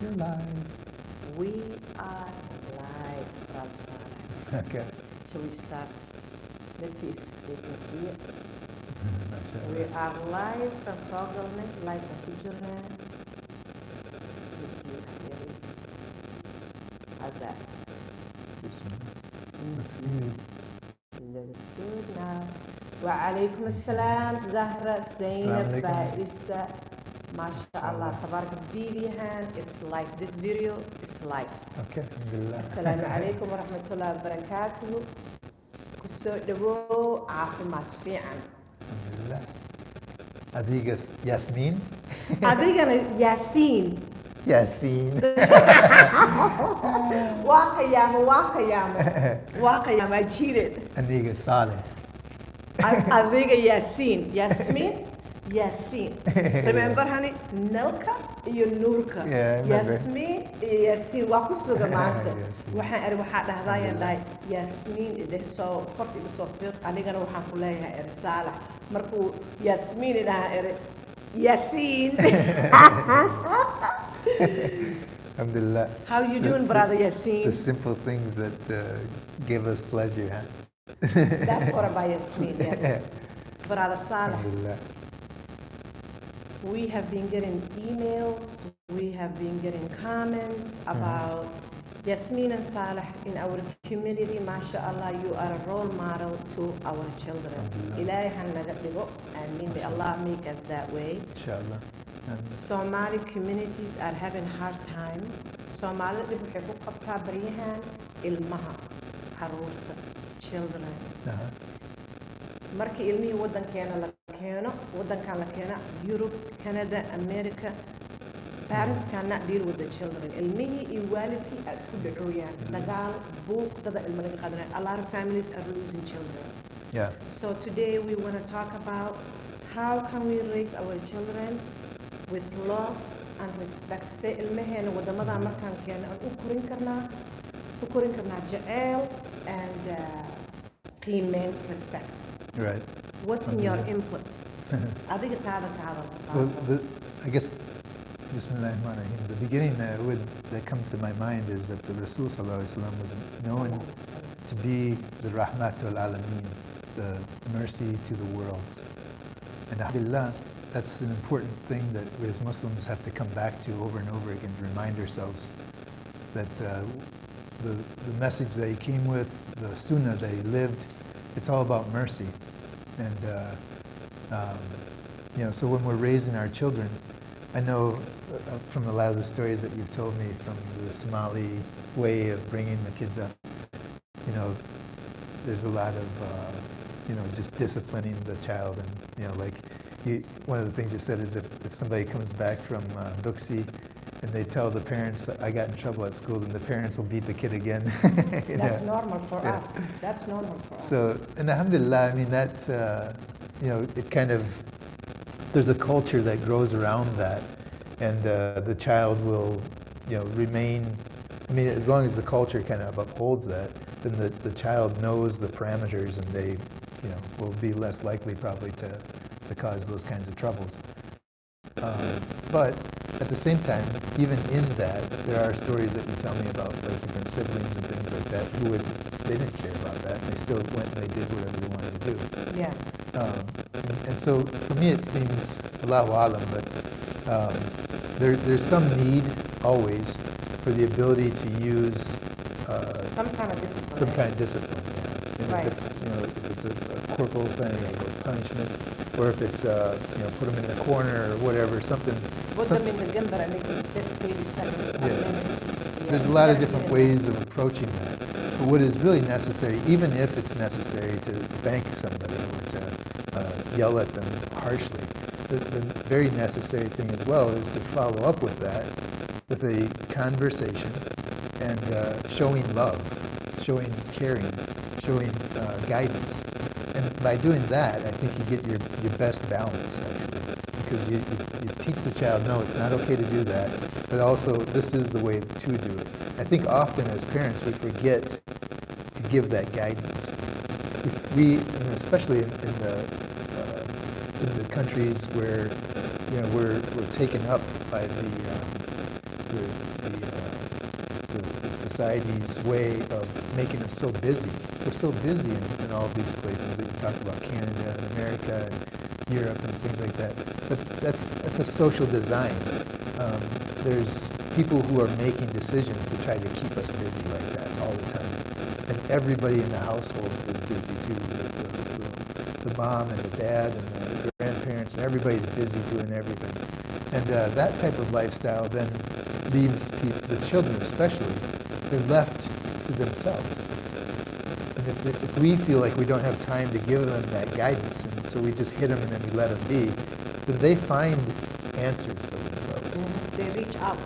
You're live. We are live, Brother Saleh. Okay. Shall we start? Let's see if they can see it. We MashaAllah. are live from Soogalne, live from Hijrna. Let's see if there is. How's that? This one looks good. Looks good now. Wa alaikum assalam, Zahra, Zainab, Assalamu alaikum. Faisa. MashaAllah, Tabarak Vidihan. It's like this video is live. Okay. Alhamdulillah. Assalamu alaikum wa rahmatullahi wa barakatuh. Kusoo dhawow Cafimat Fican. Alhamdulillah. Adigas Yasmin. Adigana Yaasiin. Yasin. Waa qiyaamo. I cheated. Adigas Saleh. Adiga Yaasiin. Yasmin, Yaasiin. Remember, honey? Nelka iyo Nuurka. Yeah, I remember. Yasmin iyo Yaasiin. Waa ku suga maanta. Yaasiin. Waxaa dhahdayaan dhahay Yasmin soo farta igu soo fiiq. Anigana waxaan ku leeyahay eri Saalax. Markuu Yasmin idhaha eri Yaasiin. Alhamdulillah. How you doing, brother The Yaasiin? simple things that give us pleasure, huh? That's what about Yaasiin, yes. It's brother Salah. Alhamdulillah. We have been getting emails, we have been getting comments about Yasmin and Salah in our community. MashaAllah, you are a role model to our children. Ilahi han naga dhigo, and may Allah make us that way. Inshallah. Somali communities are having hard time. Somali dhib waxay ku qabtaa baryahan ilmaha, caruurta, children. Uh-huh. Markii ilmihii wadankan la keeno Europe, Canada, America, parents cannot deal with the children. Ilmihii iyo waalidkii ay isku dhacooyaan dagaal buuq dada ilmo laga qaadanayo. A lot of families are losing children. Yeah. So today we want to talk about how can we raise our children with love and respect. Se ilmaheena wadamada markaan keeno aan u korin karnaa jaceyl and qiimeyn, respect. Right. What's in your input? Adiga taada Well, I guess, Bismillahirrahmanirrahim, the beginning that comes to my mind is that the Rasul Sallallahu Alaihi Wasallam was known to be the Rahmat al-Alameen, the mercy to the worlds. And alhamdulillah, that's an important thing that we as Muslims have to come back to over and over again to remind ourselves that the message that he came with, the sunnah that he lived, it's all about mercy. And so when we're raising our children, I know from a lot of the stories that you've told me from the Somali way of bringing the kids up, there's a lot of, just disciplining the child. And, one of the things you said is if somebody comes back from Duxi and they tell the parents, I got in trouble at school, then the parents will beat the kid again. That's normal for us. That's normal for us. So, and alhamdulillah, I mean, that, it kind of, there's a culture that grows around that, and the child will, remain, I mean, as long as the culture kind of upholds that, then the child knows the parameters, and they, will be less likely probably to cause those kinds of troubles. But at the same time, even in that, there are stories that you tell me about like different siblings and things like that they didn't care about that, and they still went and they did whatever they wanted to do. Yeah. And so for me it seems, Allahu Alam, but there's some need always for the ability to use Some kind of discipline. some kind of discipline. And Right. if it's a corporal thing, or punishment, or if it's put them in the corner or whatever, something. Put them in the gimbar and make them sit 30 seconds. Yeah. Yeah. There's a lot of Instead different doing ways of approaching that. But what is really necessary, even if it's necessary to spank somebody or to yell at them harshly, the very necessary thing as well is to follow up with that with a conversation and showing love, showing caring, showing guidance. And by doing that, I think you get your best balance, actually. Because you teach the child, no, it's not okay to do that, but also this is the way to do it. I think often as parents we forget to give that guidance. We, especially in the countries where we're taken up by the society's way of making us so busy. We're so busy in all these places that you talk about, Canada and America and Europe and things like that. But that's a social design. There's people who are making decisions to try to keep us busy like that all the time. And everybody in the household is busy too. The mom and the dad and the grandparents, and everybody's busy doing everything. And that type of lifestyle then leaves the children especially, they're left to themselves. And if we feel like we don't have time to give them that guidance, and so we just hit them and then we let them be, then they find answers for themselves. They reach out.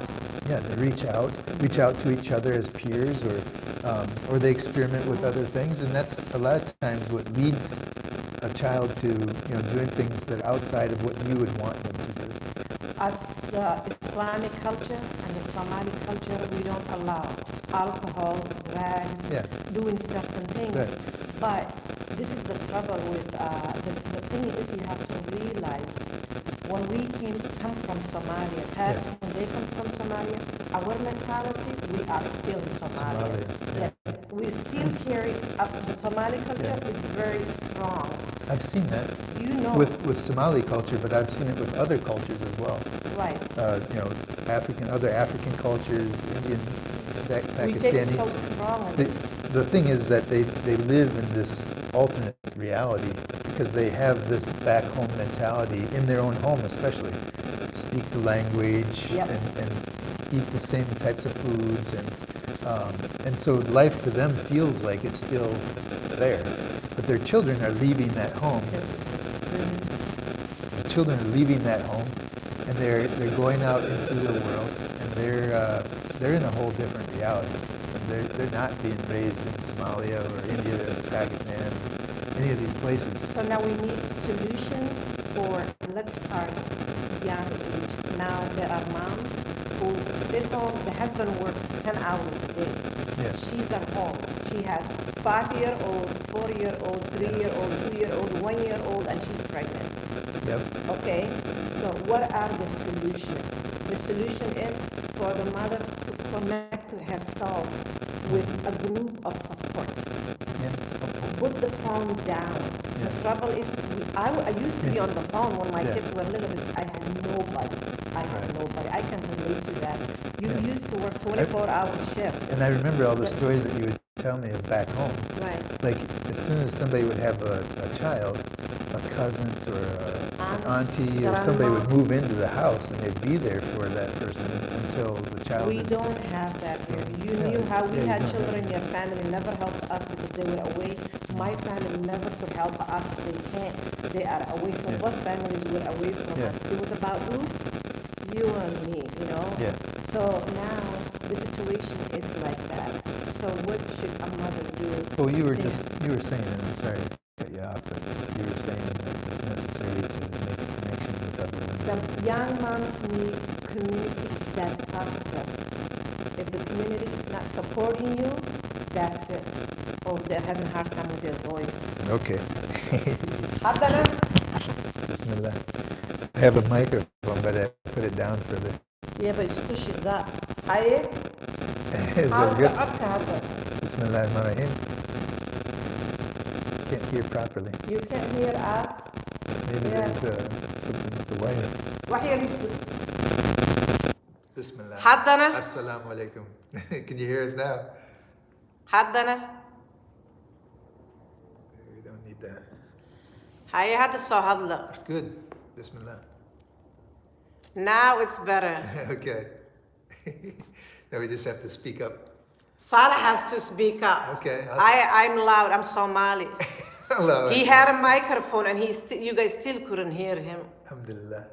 Yeah, they reach out to each other as peers, or they experiment with other things, and that's a lot of times what leads a child to doing things that are outside of what you would want them to do. As the Islamic culture and the Somali culture, we don't allow alcohol, drugs, doing certain things. Right. But this is the trouble with the thing is you have to realize when we come from Somalia, when they come from Somalia, our mentality, we are still in Somalia. Yes, we still carry the Somali culture is very strong. I've seen that. With Somali culture, but I've seen it with other cultures as well. Right. Other African cultures, Indian, Pakistani. We take it so strongly. The thing is that they live in this alternate reality because they have this back home mentality in their own home, especially speak the language and eat the same types of foods, and so life to them feels like it's still there. But their children are leaving that home. The children are leaving that home, and they're going out into the world, and they're in a whole different reality. They're not being raised in Somalia or India or Pakistan, any of these places. So now we need solutions for, let's start young age. Now there are moms who sit home, the husband works 10 hours a day. Yeah. She's at home. She has 5-year-old, 4-year-old, 3-year-old, 2-year-old, 1-year-old, and she's pregnant. Yep. Okay, so what are the solutions? The solution is for the mother to connect herself with a group of support. Yeah. Put the phone down. The trouble is, I used to be on the phone when my kids were little bit. I had nobody. I can relate to that. You used to work 24-hour shift. And I remember all the stories that you would tell me of back home. Right. Like as soon as somebody would have a child, a cousin or an auntie or somebody would move into the house and they'd be there for that person until the child We don't have that here. You knew how we had children. Your family never helped us because they were away. My family never could help us. They can't. They are away. So both families were away from us. It was about who? You and me, Yeah. So now the situation is like that. So what should a mother do? Well, you were saying, and I'm sorry to cut you off, but you were saying that it's necessary to make a connection with other women. The young moms need community that's positive. If the community is not supporting you, that's it. Or they're having a hard time with their voice. Okay. Haddana? Bismillah. I have a microphone, but I put it down further. Yeah, but it pushes up. Hi. Is How's that the good? up? Bismillahirrahmanirrahim. Can't hear properly. You can't hear us? Maybe there's something with the wire. وحي Bismillah. Haddana? Assalamu alaikum. Can you hear us now? حدنا We don't need that. هاي هذا الصهدلة. It's good. Bismillah. Now it's better. Okay. Now we just have to speak up. Salah has to speak up. Okay. I'm loud. I'm Somali. Hello. He had a microphone and you guys still couldn't hear him. Alhamdulillah.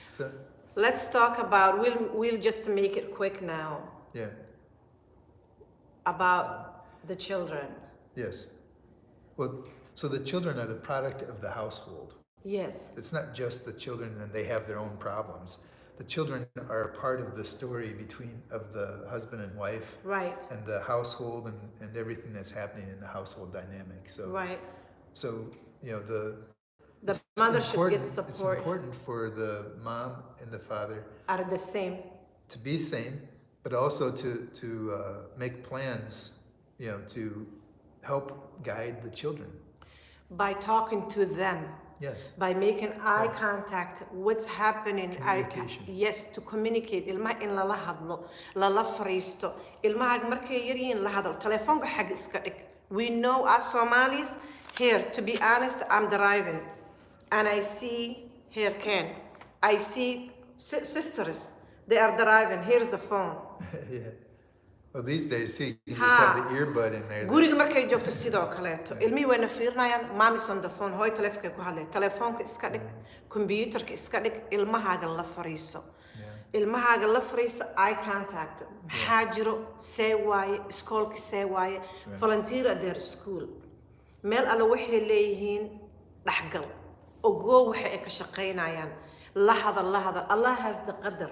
So, Let's talk about, we'll just make it quick now, yeah. about the children. Yes. Well, so the children are the product of the household. Yes. It's not just the children and they have their own problems. The children are a part of the story of the husband and wife. Right. And the household and everything that's happening in the household dynamic. So, right. So, the mother should get support. It's important for the mom and the father are the same. To be same, but also to make plans, to help guide the children. By talking to them. Yes. By making eye contact, what's happening. Communication. Yes, to communicate. Ilmaha in lala hadlo, lala fariisto. Ilmaha markay yaryihiin la hadal. Telefoonka xag iska dhig. We know as Somalis, here, to be honest, I'm driving. And I see here Ken. I see sisters. They are driving. Here's the phone. Yeah. Well, these days, see, you just have the earbud in there. Guriga markay joogto sidoo kaleeto. Ilmihii wayna fiirinayaan, mommy's on the phone, hooy taleefanka ku hadlay. Telefoonka iska dhig, computerka iska dhig, ilmahaaga la fariiso. Ilmahaaga la fariiso, eye contact. Maxaa jiro, see waaye, iskoolka see waaye, volunteer at their school. Meel alla waxay leeyihiin dhaxgal. Ogoo waxay ka shaqaynayaan. La hadal. Allah has the qadar.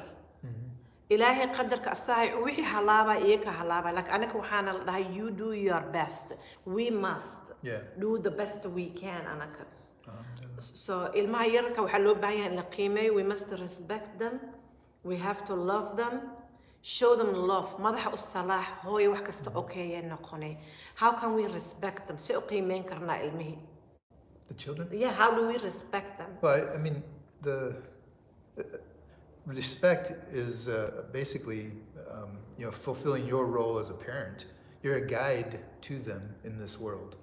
إلهي قدرك الصاحي وحي هلابا إيك هلابا like أنا كوحنا لها you do your best we must do the best we can أنا so إلما يركا وحلو بايا لقيمة we must respect them we have to love them show them love ماذا الصلاح هو يوحكست أوكي نقوني how can we respect them سو قيمين كرنا إلمه the children how do we respect them well I mean the respect is basically, fulfilling your role as a parent. You're a guide to them in this world.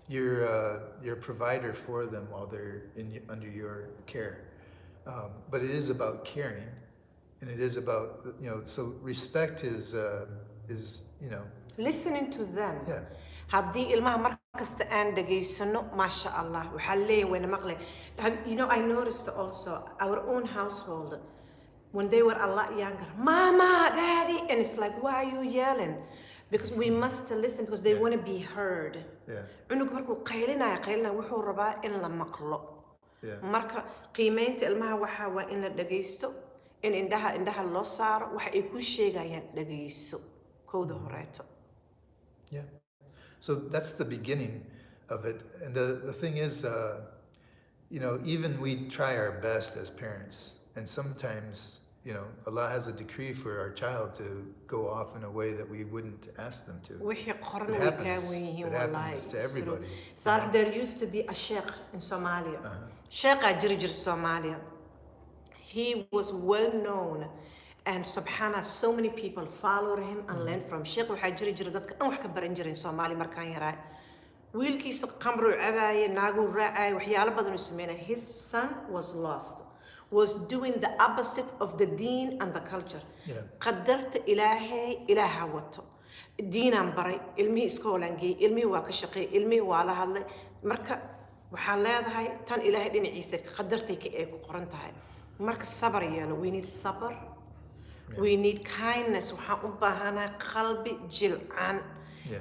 You're a provider for them while they're under your care. But it is about caring, and it is about So respect is listening to them. Yeah. haddii ilmaha markasta aan dhageysano masha Allah waxaa leeyahay wayna maqlay I noticed also our own household when they were a lot younger, Mama, Daddy, and it's like, why are you yelling? Because we must listen because they want to be heard. Cunug markuu qaylinaya wuxuu rabaa in la maqlo. Marka qiimeynta ilmaha waxa waa in la dhageysto, in indhaha loo saaro, waxa ay ku sheegayaan dhageyso kooda horeeto. Yeah. So that's the beginning of it. And the thing is, even we try our best as parents, and sometimes Allah has a decree for our child to go off in a way that we wouldn't ask them to. It happens to everybody. Salih, there used to be a sheikh in Somalia. Sheikh Ajirjir Somalia. He was well known, and subhanallah, so many people followed him and learned from Sheikh Ajirjir. Dadka aan wax ka baran jirin Soomaali markaan yaraa. Wiilkiisa qamru cabaayay, naagu raacay, waxyaalo badan uu sameeyay. His son was lost. Was doing the opposite of the deen and the culture. قدرت إلهي واتو دينان بري علمي إسكولان جي علمي واكشقي علمي وعلى هذا مركا وحالات هاي تان إلهي دين عيسى قدرتي كأيك وقرنت هاي مركا الصبر يالو we need صبر we need kindness وحقوبة هنا قلبي جلعان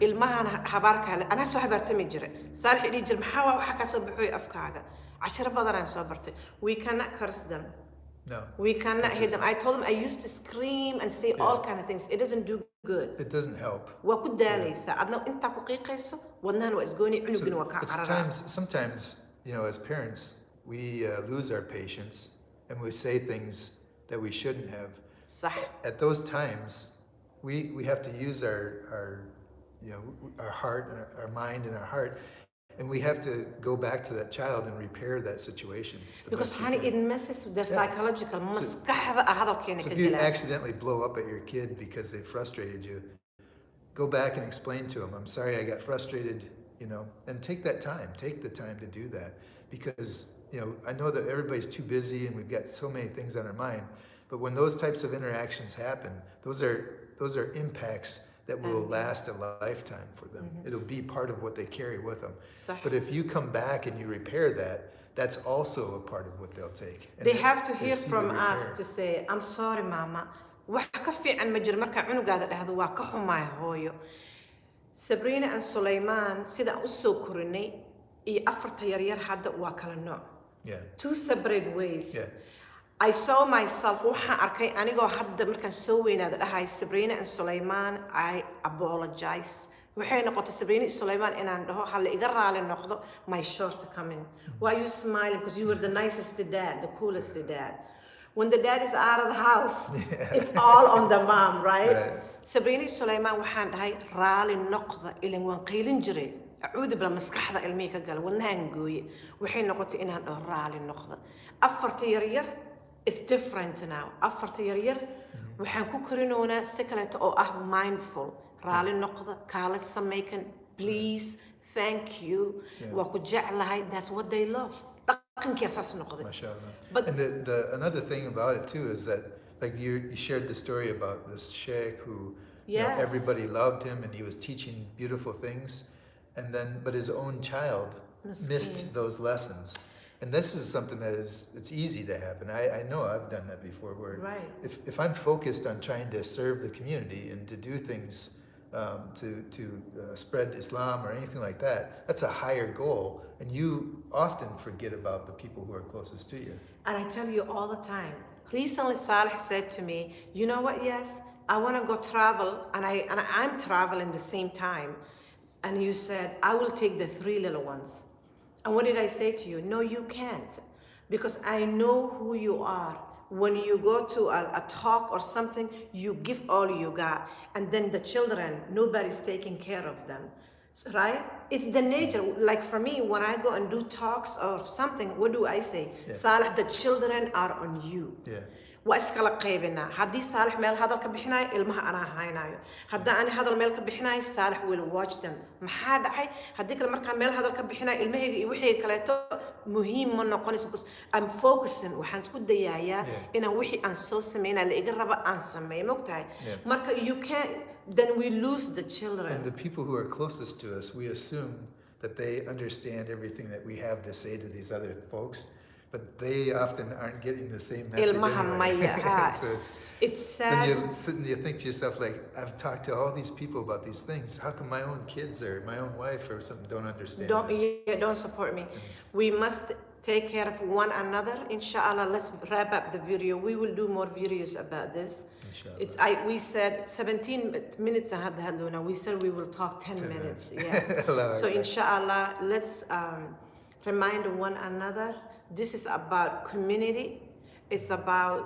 المهنا حبارك أنا سو حبرتمي جري صالح لي جرم حوا وحكا سو بحوي أفكاغا 10 بدران صبرت we cannot curse them no we cannot hit them I told them I used to scream and say all kind of things it doesn't do good it doesn't help وكنت داليسا أدنى أنت قيقيسو ودنان وإسقوني عنقن وكعررا sometimes as parents we lose our patience and we say things that we shouldn't have صح at those times we have to use our heart our mind and our heart and we have to go back to that child and repair that situation. Because honey, it messes with their psychological. So if you accidentally blow up at your kid because they frustrated you, go back and explain to them, I'm sorry I got frustrated, and take the time to do that. Because, I know that everybody's too busy and we've got so many things on our mind, but when those types of interactions happen, those are impacts that will last a lifetime for them. It'll be part of what they carry with them. But if you come back and you repair that, that's also a part of what they'll take. And they have to hear from us to say, I'm sorry, Mama. وحكفي عن مجر مركع عنو قاعد هذا واقعه ما هويو. Sabrina and Sulaiman سيدا أسو كورني أفرت يرير حد واكل النوع. Two separate ways. I saw myself waxaan arkay anigoo hadda markaan soo weynaada dhahay Sabrina and Sulaiman I apologize waxay noqotay Sabrina and Sulaiman inaan dhaho hal iga raali noqdo my shortcoming why you smiling because you were the nicest dad the coolest dad When the dad is out of the house, it's all on the mom, right? Sabrina Sulaiman waxaan dhahay raali noqda ilan waan qiilin jiray acuudi bala maskaxda ilmihi ka gal wadnahan gooye waxay noqotay inaan dhaho raali noqda afarta yaryar it's different now afarta yaryar waxaan ku korinoonaa si kaleeto oo ah mindful raali noqda kaala samaykan please thank you waa ku jeclahay that's what they love But and another thing about it too is that like you shared the story about this sheikh who you know, everybody loved him and he was teaching beautiful things, and then but his own child missed those lessons. And this is something that it's easy to happen. I know I've done that before where if I'm focused on trying to serve the community and to do things to spread Islam or anything like that, that's a higher goal, and you often forget about the people who are closest to you. And I tell you all the time. Recently, Saleh said to me, "You know what? Yes, I want to go travel, and I'm traveling the same time." And you said, "I will take the 3 little ones." And what did I say to you? No, you can't, because I know who you are. When you go to a talk or something, you give all you got. And then the children, nobody's taking care of them, so, right? It's the nature. Like for me, when I go and do talks or something, what do I say? Saleh, the children are on you. واسكال قيبنا هدي صالح مال هذا الكبحناي المها أنا هاينايو هدا أنا هذا المال كبحناي صالح will watch them محاد حي هديك المركب مال هذا الكبحناي المها وحي كلاته مهم من نقنس بس I'm focusing وحنتكون ديايا إن وحي أن سوسمين اللي يقرب أن سمي مقطعي مركب you can't then we lose the children. And the people who are closest to us, we assume that they understand everything that we have to say to these other folks. But they often aren't getting the same message anyway. So it's sad. Then you sit and you think to yourself, like, I've talked to all these people about these things. How come my own kids or my own wife or something don't understand this? Don't support me. We must take care of one another. Inshallah, let's wrap up the video. We will do more videos about this. Inshallah. We said 17 minutes ahead. We said we will talk 10 minutes. Yes. So inshallah, let's remind one another. This is about community. It's about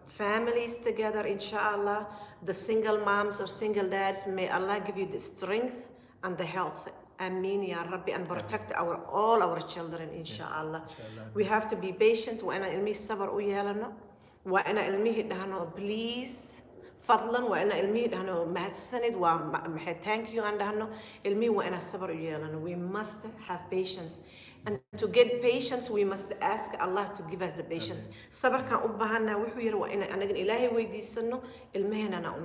families together, inshallah. The single moms or single dads, may Allah give you the strength and the health. Ameen ya Rabbi, and protect all our children, inshallah. We have to be patient. وأنا علمي الصبر ويالنا. وأنا علمي دهنا please. فضلا وأنا علمي دهنا مهتسند ومحي thank you and دهنا علمي وأنا الصبر ويالنا. We must have patience. And to get patience, we must ask Allah to give us the patience. صبر كان أبهنا وحير وإنا أنا جن إلهي ويدي سنو المهنة أنا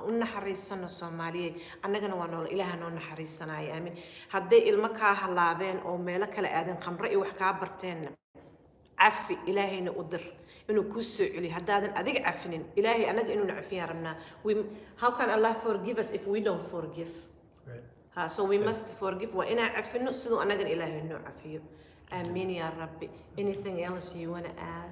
أنحرس سنة سومالية أنا جن وانا إلهنا أنحرس سنة يا أمين هدي المكاه هلابين أو ملك لآدم خمرئي وحكا برتين عفي إلهي نقدر إنه كوسع لي هدادن أديك عفنين إلهي أنا إنه نعفيها رمنا. How can Allah forgive us if we don't forgive? So we must forgive. وإنا عفنو سدو أنا قل إلهي إنه عفيه. آمين يا ربي. Anything else you want to add?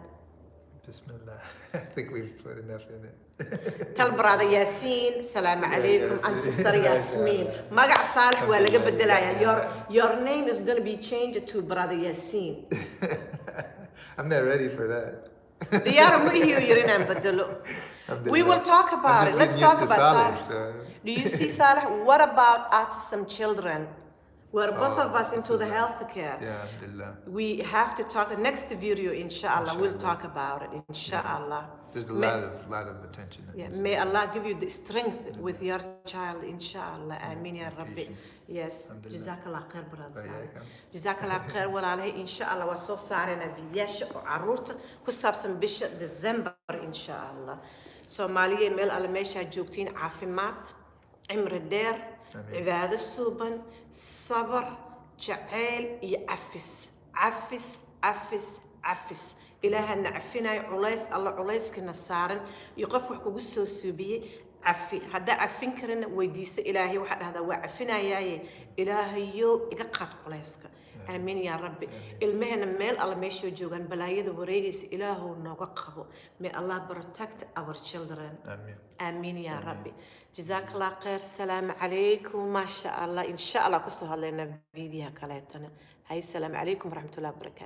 Bismillah. I think we've put enough in it. Tell brother Yasin, salam alaikum, and sister Yasmin. Maga Salih wala gabadalaya. Your name is going to be changed to brother Yasin. I'm not ready for that. We will talk about it. Let's talk about Salih. Do you see Salih? What about autism children? We're both of us into the healthcare. Yeah, alhamdulillah. We have to talk. Next video, inshallah, we'll talk about it. Inshallah. There's a lot of attention. May Allah give you the strength with your child, inshallah. Ameen ya Rabbi. Yes. Jazakallah khair, brother. Jazakallah khair. Walaahi, inshallah, was so sorry na videoyaasha oo caruurta ku saabsan bisha December, inshallah. Soomaaliya meel alle meesha joogtiin caafimaad, cimri dheer, cibaado suuban, sabar, jacayl iyo cafis. إلهنا عفينا علايس الله علايس كنا سارن يقف وحكوا سوبيه عفي هذا عفين كرنا ويديس إلهي واحد هذا وعفينا ياي إلهي يو إقعد علايسك آمين يا ربي المهن مال الله ماشي وجوعن بلايد وريجس إلهه نوقفه may Allah protect our children آمين يا ربي جزاك الله خير السلام عليكم ما شاء الله إن شاء الله قصوا لنا فيديو كلاتنا هاي السلام عليكم ورحمة الله وبركاته